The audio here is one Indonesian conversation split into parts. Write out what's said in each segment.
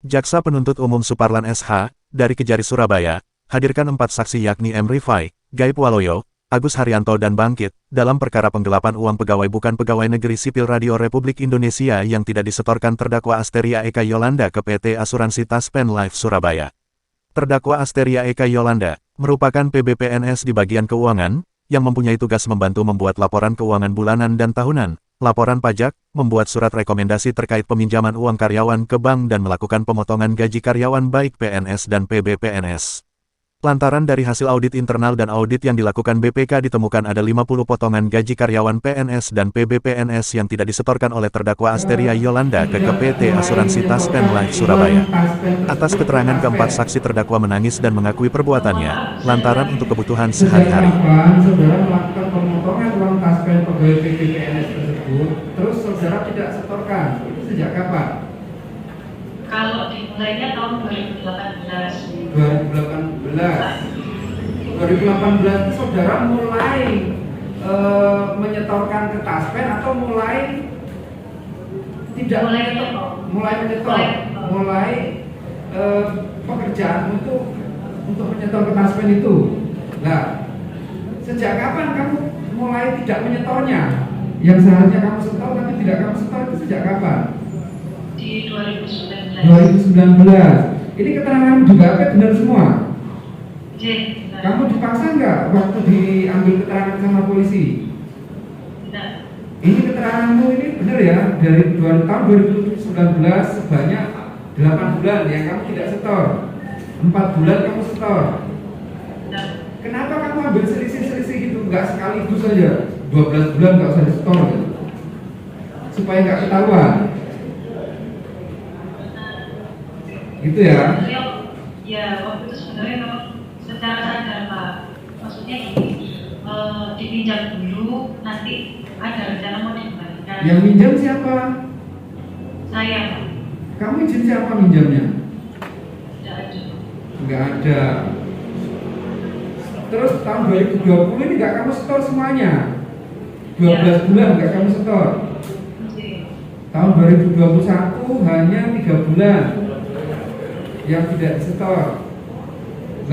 Jaksa Penuntut Umum Suparlan SH, dari Kejari Surabaya, hadirkan 4 saksi yakni M. Rifai, Gaib Waloyo, Agus Haryanto dan Bangkit, dalam perkara penggelapan uang pegawai bukan pegawai negeri sipil Radio Republik Indonesia yang tidak disetorkan terdakwa Asteria Eka Yolanda ke PT Asuransi Taspen Life Surabaya. Terdakwa Asteria Eka Yolanda, merupakan PBPNS di bagian keuangan, yang mempunyai tugas membantu membuat laporan keuangan bulanan dan tahunan, laporan pajak, membuat surat rekomendasi terkait peminjaman uang karyawan ke bank dan melakukan pemotongan gaji karyawan baik PNS dan PBPNS. Lantaran dari hasil audit internal dan audit yang dilakukan BPK ditemukan ada 50 potongan gaji karyawan PNS dan PBPNS yang tidak disetorkan oleh terdakwa Asteria Yolanda ke PT Asuransi Taspen Life Surabaya. Atas keterangan keempat saksi terdakwa menangis dan mengakui perbuatannya, lantaran untuk kebutuhan sehari-hari. Saudara melakukan pemotongan uang Taspen pegawai PBPNS tersebut, terus saudara tidak setorkan, itu sejak kapan? Kalau dimulainya tahun 2018. 2018 saudara mulai menyetorkan ke Taspen atau mulai tidak mulai pekerjaan untuk menyetor ke Taspen itu. Nah, sejak kapan kamu mulai tidak menyetornya? Yang seharusnya kamu setor tapi tidak kamu setor itu sejak kapan? Di 2019. Ini keterangan juga benar semua? Benar. Kamu dipaksa nggak waktu diambil keterangan sama polisi? Benar. Ini keteranganmu ini benar ya? Dari tahun 2019 sebanyak 8 bulan yang kamu tidak setor, 4 bulan kamu setor. Benar. Kenapa kamu ambil selisih-selisih gitu? Nggak sekaligus saja 12 bulan nggak usah disetor gitu. Supaya nggak ketahuan gitu ya? Ya, waktu itu sebenarnya memang secara sadar Pak. Maksudnya gini, dipinjam dulu, nanti ada rencana mau dikembalikan. Yang minjam siapa? Saya Pak. Kamu izin siapa minjamnya? Tidak ada. Nggak ada. Terus tahun 2020 ini nggak kamu setor semuanya? 12 bulan nggak kamu setor? Tahun 2021 hanya 3 bulan yang tidak disetor.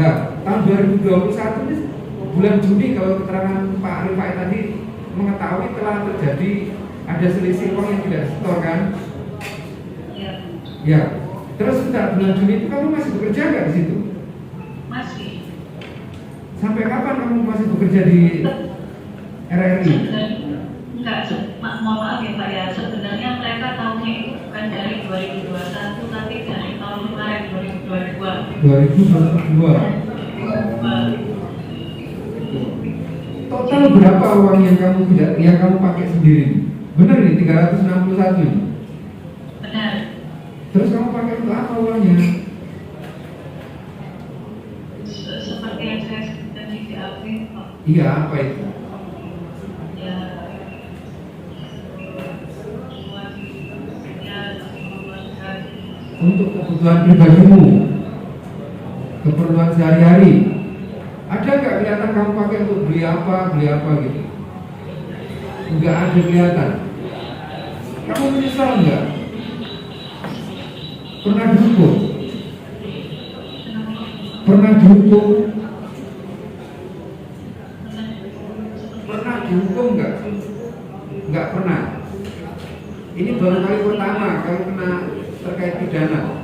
Nah, tahun 2021 ini bulan Juni kalau keterangan Pak Rifai tadi mengetahui telah terjadi ada selisih uang yang tidak disetor kan? Iya. Ya. Terus setelah bulan Juni itu kamu masih bekerja nggak di situ? Masih. Sampai kapan kamu masih bekerja di RRI? Enggak, mohon maaf ya Pak ya. Sebenarnya mereka tahunya itu bukan dari 2021 tapi dari tahun kemarin 2022. Total berapa uang yang kamu pakai sendiri? Benar nih 361 ini? Benar. Terus kamu pakai untuk apa uangnya? Seperti yang saya sebutkan di BAP Pak. Iya, apa itu? Ya. Untuk kebutuhan pribadimu, keperluan sehari-hari. Ada nggak kelihatan kamu pakai untuk beli apa gitu? Nggak ada kelihatan. Kamu menyesal nggak? Pernah dihukum? Pernah dihukum? Pernah dihukum nggak? Nggak pernah. Ini baru kali pertama kamu kena terkait pidana.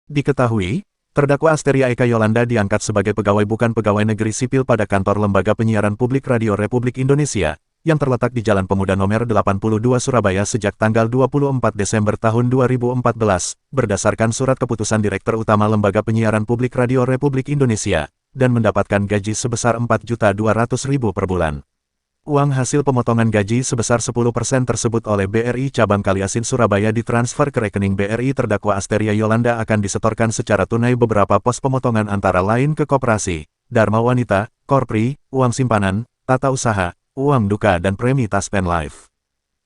Diketahui, terdakwa Asteria Eka Yolanda diangkat sebagai pegawai bukan pegawai negeri sipil pada kantor Lembaga Penyiaran Publik Radio Republik Indonesia, yang terletak di Jalan Pemuda Nomor 82 Surabaya sejak tanggal 24 Desember tahun 2014, berdasarkan surat keputusan Direktur Utama Lembaga Penyiaran Publik Radio Republik Indonesia, dan mendapatkan gaji sebesar Rp4.200.000 per bulan. Uang hasil pemotongan gaji sebesar 10% tersebut oleh BRI Cabang Kaliasin Surabaya ditransfer ke rekening BRI terdakwa Asteria Yolanda akan disetorkan secara tunai beberapa pos pemotongan antara lain ke Koperasi, Dharma Wanita, Korpri, uang simpanan, tata usaha, uang duka dan premi Taspen Life.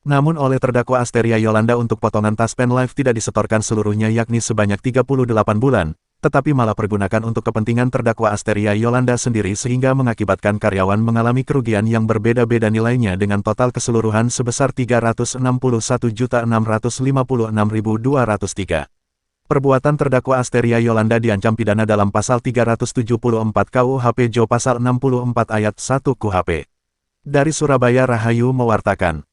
Namun oleh terdakwa Asteria Yolanda untuk potongan Taspen Life tidak disetorkan seluruhnya yakni sebanyak 38 bulan, tetapi malah pergunakan untuk kepentingan terdakwa Asteria Yolanda sendiri sehingga mengakibatkan karyawan mengalami kerugian yang berbeda-beda nilainya dengan total keseluruhan sebesar Rp361.656.203. Perbuatan terdakwa Asteria Yolanda diancam pidana dalam pasal 374 KUHP Jo pasal 64 ayat 1 KUHP. Dari Surabaya Rahayu mewartakan.